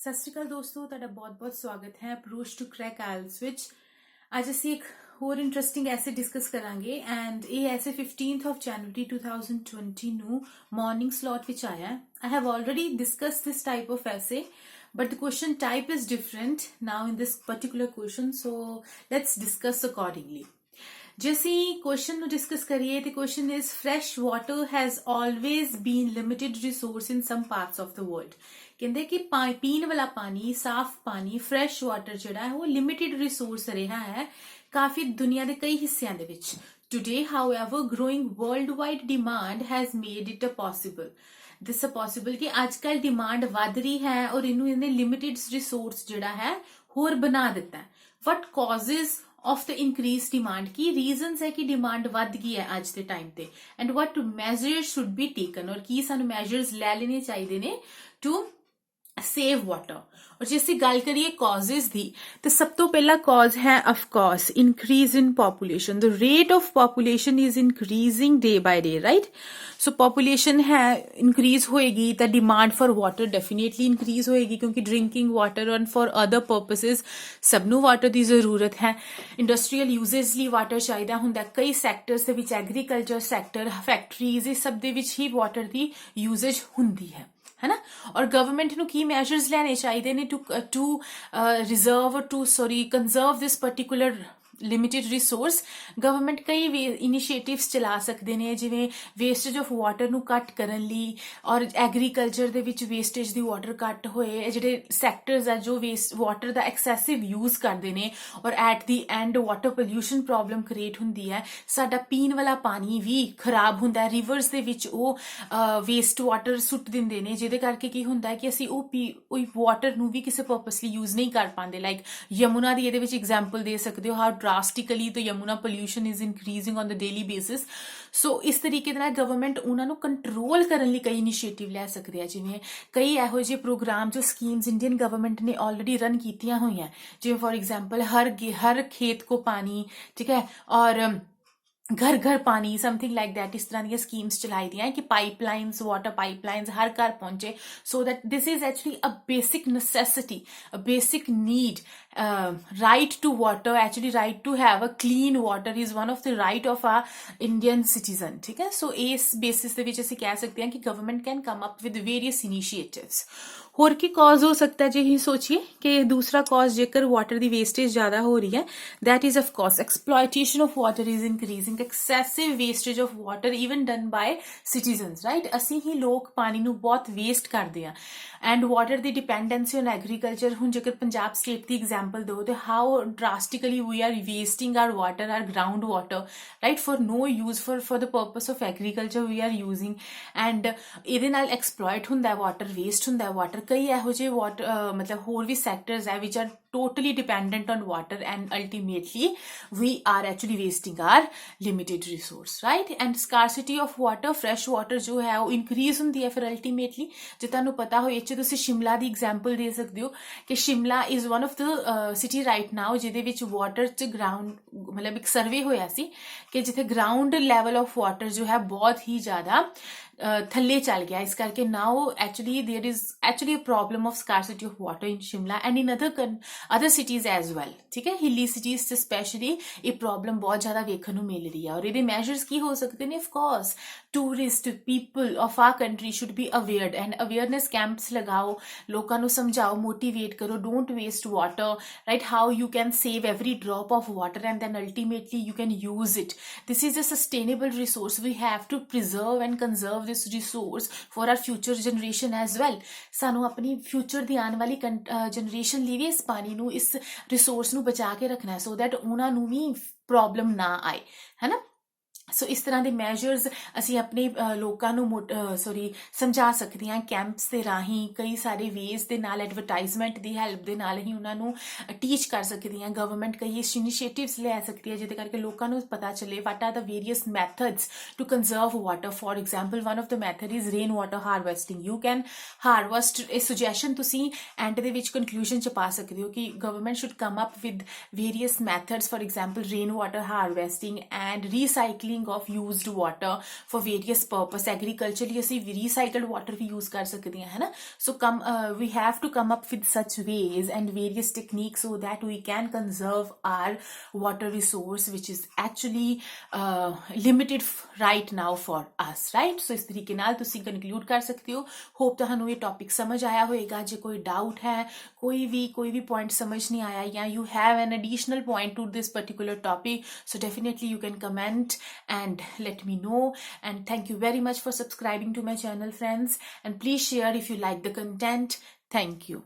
ਸਤਿ ਸ਼੍ਰੀ ਅਕਾਲ ਦੋਸਤੋ, ਤੁਹਾਡਾ ਬਹੁਤ-ਬਹੁਤ ਸਵਾਗਤ ਹੈ ਅਪਰੋਚ ਟੂ ਕ੍ਰੈਕ ਆਇਲਸ ਵਿੱਚ। ਅੱਜ ਅਸੀਂ ਇੱਕ ਹੋਰ ਇੰਟਰਸਟਿੰਗ ਐਸੇ ਡਿਸਕਸ ਕਰਾਂਗੇ ਐਂਡ ਇਹ ਐਸੇ 15th of January 2020 ਨੂੰ ਮਾਰਨਿੰਗ ਸਲੋਟ ਵਿੱਚ ਆਇਆ ਹੈ। I have already discussed this type of essay, but the question type is different now in this particular question, so let's discuss accordingly. ਜੇ ਅਸੀਂ ਕੁਐਸਚਨ ਨੂੰ ਡਿਸਕਸ ਕਰੀਏ ਤੇ question is fresh water has always been limited resource in some parts of the world. ਕਹਿੰਦੇ ਕਿ ਪੀਣ ਵਾਲਾ ਪਾਣੀ, ਸਾਫ਼ ਪਾਣੀ, ਫਰੈਸ਼ ਵਾਟਰ ਜਿਹੜਾ ਹੈ ਉਹ ਲਿਮਿਟਿਡ ਰਿਸੋਰਸ ਰਿਹਾ ਹੈ ਕਾਫੀ ਦੁਨੀਆ ਦੇ ਕਈ ਹਿੱਸਿਆਂ ਦੇ ਵਿੱਚ। Today, however, growing worldwide demand has made it a possible ਕਿ ਅੱਜ ਕੱਲ ਡਿਮਾਂਡ ਵੱਧ ਰਹੀ ਹੈ ਔਰ ਇਹਨੇ ਲਿਮਿਟਿਡ ਰਿਸੋਰਸ ਜਿਹੜਾ ਹੈ ਹੋਰ ਬਣਾ ਦਿੱਤਾ ਹੈ। What causes of the increased demand? Ki reasons ਹੈ ਕਿ demand ਵੱਧ ਗਈ ਹੈ ਅੱਜ ਦੇ ਟਾਈਮ ਤੇ and what measures should be taken ਔਰ ਕੀ ਸਾਨੂੰ measures ਲੈ ਲੈਣੇ ਚਾਹੀਦੇ ਨੇ to save water। और जे ਅਸੀਂ ਗੱਲ ਕਰੀਏ causes ਦੀ ਤੇ ਸਭ ਤੋਂ ਪਹਿਲਾ cause ਹੈ of course increase in population। the rate of population is increasing day by day, right? so population है increase होएगी ਤਾਂ demand for water definitely increase ਹੋਏਗੀ ਕਿਉਂਕਿ drinking water and for other purposes ਸਭ ਨੂੰ water ਦੀ ਜ਼ਰੂਰਤ ਹੈ। industrial uses ਲਈ water ਚਾਹੀਦਾ ਹੁੰਦਾ, ਕਈ sectors ਦੇ ਵਿੱਚ agriculture sector, factories ਇਹ ਸਭ ਦੇ ਵਿੱਚ ਹੀ water ਦੀ usage ਹੁੰਦੀ ਹੈ ना। और गवर्नमेंट ਨੂੰ ਕੀ ਮੈਜਰਸ ਲੈਣੇ ਚਾਹੀਦੇ ਨੇ to conserve this particular limited resource. Government ਕਈ ਇਨੀਸ਼ੀਏਟਿਵਸ ਚਲਾ ਸਕਦੇ ਨੇ ਜਿਵੇਂ ਵੇਸਟੇਜ ਆਫ ਵਾਟਰ ਨੂੰ ਘੱਟ ਕਰਨ ਲਈ ਔਰ ਐਗਰੀਕਲਚਰ ਦੇ ਵਿੱਚ ਵੇਸਟੇਜ ਦੀ ਵਾਟਰ ਘੱਟ ਹੋਏ। ਜਿਹੜੇ ਸੈਕਟਰਸ ਆ ਜੋ ਵੇਸਟ ਵਾਟਰ ਦਾ ਐਕਸੈਸਿਵ ਯੂਜ਼ ਕਰਦੇ ਨੇ ਔਰ at the and water pollution problem create ਹੁੰਦੀ ਹੈ। ਸਾਡਾ ਪੀਣ ਵਾਲਾ ਪਾਣੀ ਵੀ ਖਰਾਬ ਹੁੰਦਾ ਹੈ। ਰਿਵਰਸ ਦੇ ਵਿੱਚ ਉਹ ਵੇਸਟ ਵਾਟਰ ਸੁੱਟ ਦਿੰਦੇ ਨੇ ਜਿਹਦੇ ਕਰਕੇ ਕੀ ਹੁੰਦਾ ਹੈ ਕਿ ਅਸੀਂ ਉਹ ਵਾਟਰ ਨੂੰ ਵੀ ਕਿਸੇ ਪਰਪਸ ਲਈ ਯੂਜ਼ ਨਹੀਂ ਕਰ ਪਾਉਂਦੇ। ਲਾਈਕ ਯਮੁਨਾ ਦੀ ਇਹਦੇ ਵਿੱਚ ਐਗਜ਼ਾਮਪਲ ਦੇ ਸਕਦੇ ਹੋ, how drastically the Yamuna pollution is increasing on the daily basis। so ਇਸ ਤਰੀਕੇ ਦੇ ਨਾਲ ਗਵਰਨਮੈਂਟ ਉਹਨਾਂ ਨੂੰ ਕੰਟਰੋਲ ਕਰਨ ਲਈ ਕਈ ਇਨੀਸ਼ੀਏਟਿਵ ਲੈ ਸਕਦੀ ਹੈ। ਜਿਵੇਂ ਕਈ ਇਹੋ ਜਿਹੇ ਪ੍ਰੋਗਰਾਮ ਜੋ ਸਕੀਮਸ ਇੰਡੀਅਨ ਗਵਰਨਮੈਂਟ ਨੇ ਆਲਰੇਡੀ ਰਨ ਕੀਤੀਆਂ ਹੋਈਆਂ, ਜਿਵੇਂ ਫॉर एग्जांपल हर खेत को पानी, ठीक है, और घर घर पानी, समथिंग लाइक दैट। इस तरह दी स्कीम्स चलाई दी कि पाइपलाइंस, वाटर पाइपलाइंस हर घर पहुंचे, so that this is actually a basic necessity, a basic need. Right to water, actually right to have a clean water is one of the right of a Indian citizen, ठीक है। सो इस basis ਦੇ ਵਿੱਚ ਅਸੀਂ ਕਹਿ ਸਕਦੇ ਹਾਂ ਕਿ government can come up with various initiatives. ਹੋਰ ਕੀ ਕਾਜ਼ ਹੋ ਸਕਦਾ ਜੇ ਹੀ ਸੋਚੀਏ ਕਿ ਦੂਸਰਾ ਕਾਜ਼ ਜੇਕਰ ਵਾਟਰ ਦੀ ਵੇਸਟੇਜ ਜ਼ਿਆਦਾ ਹੋ ਰਹੀ ਹੈ, that is of course exploitation of water is increasing, excessive wastage of water even done by citizens, right? ਅਸੀਂ ਹੀ ਲੋਕ ਪਾਣੀ ਨੂੰ ਬਹੁਤ ਵੇਸਟ ਕਰਦੇ ਆ and water the dependency on agriculture। ਹੁਣ ਜੇਕਰ ਪੰਜਾਬ ਸਟੇਟ ਦੀ ਐਗਜ਼ਾਮਪਲ ਦੋ ਤੇ how drastically we are wasting our water, our ground water, right, for no use, for the purpose of agriculture we are using, and ਇਹਦੇ ਨਾਲ exploit ਹੁੰਦਾ, water waste ਹੁੰਦਾ, water ਕਈ ਇਹੋ ਜਿਹੇ ਵਾਟਰ ਮਤਲਬ ਹੋਰ ਵੀ ਸੈਕਟਰਸ ਹੈ which are totally dependent on water and ultimately we are actually wasting our limited resource, right? and scarcity of water, fresh water ਜੋ ਹੈ ਉਹ increase ਹੁੰਦੀ ਹੈ ਫਿਰ ultimately। ਜੇ ਤੁਹਾਨੂੰ ਪਤਾ ਹੋ ਇਹ 'ਚ ਤੁਸੀਂ ਸ਼ਿਮਲਾ ਦੀ ਐਗਜ਼ਾਮਪਲ ਦੇ ਸਕਦੇ ਹੋ ਕਿ Shimla is one of the city right now ਜਿਹਦੇ ਵਿੱਚ ਵਾਟਰ 'ਚ ਗਰਾਊਂਡ ਮਤਲਬ ਇੱਕ ਸਰਵੇ ਹੋਇਆ ਸੀ ਕਿ ਜਿੱਥੇ ਗਰਾਊਂਡ ਲੈਵਲ ਆਫ ਵਾਟਰ ਜੋ ਹੈ ਬਹੁਤ ਹੀ ਜ਼ਿਆਦਾ ਥੱਲੇ ਚੱਲ ਗਿਆ। ਇਸ ਕਰਕੇ now actually there is actually a problem of scarcity of water in Shimla and in other cities as well, ਠੀਕ ਹੈ। ਹਿੱਲੀ ਸਿਟੀਜ਼ ਤੇ ਸਪੈਸ਼ਲੀ ਇਹ ਪ੍ਰੋਬਲਮ ਬਹੁਤ ਜ਼ਿਆਦਾ ਵੇਖਣ ਨੂੰ ਮਿਲ ਰਹੀ ਹੈ ਔਰ ਇਹਦੇ ਮੈਜਰਸ ਕੀ ਹੋ ਸਕਦੇ ਨੇ? of course tourist people of our country should be aware and awareness camps ਲਗਾਓ, ਲੋਕਾਂ ਨੂੰ ਸਮਝਾਓ, ਮੋਟੀਵੇਟ ਕਰੋ, don't waste water, right? how you can save every drop of water and then ultimately you can use it। this is a sustainable resource, we have to preserve and conserve this resource for our future generation as well। ਸਾਨੂੰ ਆਪਣੀ future ਦੀ ਆਉਣ ਵਾਲੀ generation ਲਈ ਵੀ ਇਸ ਪਾਣੀ ਨੂੰ, ਇਸ resource ਨੂੰ ਬਚਾ ਕੇ ਰੱਖਣਾ ਸੋ ਦੈਟ ਉਹਨਾਂ ਨੂੰ ਵੀ ਪ੍ਰੋਬਲਮ ਨਾ ਆਏ, ਹੈ ਨਾ। ਸੋ ਇਸ ਤਰ੍ਹਾਂ ਦੇ ਮੈਜਰਸ ਅਸੀਂ ਆਪਣੇ ਲੋਕਾਂ ਨੂੰ ਸਮਝਾ ਸਕਦੇ ਹਾਂ ਕੈਂਪਸ ਦੇ ਰਾਹੀਂ, ਕਈ ਸਾਰੇ ਵੇਜ਼ ਦੇ ਨਾਲ, ਐਡਵਰਟਾਈਜ਼ਮੈਂਟ ਦੀ ਹੈਲਪ ਦੇ ਨਾਲ ਹੀ ਉਹਨਾਂ ਨੂੰ ਟੀਚ ਕਰ ਸਕਦੀ ਹਾਂ। ਗਵਰਨਮੈਂਟ ਕਈ ਇਨੀਸ਼ੀਏਟਿਵਸ ਲੈ ਸਕਦੀ ਹੈ ਜਿਹਦੇ ਕਰਕੇ ਲੋਕਾਂ ਨੂੰ ਪਤਾ ਚੱਲੇ what are the various methods to conserve water. For example one of the method is rain water harvesting. You can harvest, ਇਹ ਸੁਜੈਸ਼ਨ ਤੁਸੀਂ ਐਂਡ ਦੇ ਵਿੱਚ ਕਨਕਲੂਜਨ 'ਚ ਪਾ ਸਕਦੇ ਹੋ ਕਿ government should come up with various methods, for example rain water harvesting and recycling recycling of used water for various purpose agriculturally ਅਸੀਂ ਰੀਸਾਈਕਲਡ ਵਾਟਰ ਵੀ ਯੂਜ਼ ਕਰ ਸਕਦੇ ਹਾਂ ਹੈ ਨਾ ਸੋ we have to come up with such ways and various techniques so that we can conserve our water resource which is actually limited right now for us right so ਇਸ ਤਰੀਕੇ ਨਾਲ ਤੁਸੀਂ conclude ਕਰ ਸਕਦੇ ਹੋ hope ਤੁਹਾਨੂੰ ਇਹ topic ਸਮਝ ਆਇਆ ਹੋਏਗਾ ਜੇ ਕੋਈ doubt ਹੈ ਕੋਈ ਵੀ point ਸਮਝ ਨਹੀਂ ਆਇਆ ਜਾਂ you have an additional point to this particular topic so definitely you can comment and let me know and thank you very much for subscribing to my channel friends and please share if you like the content thank you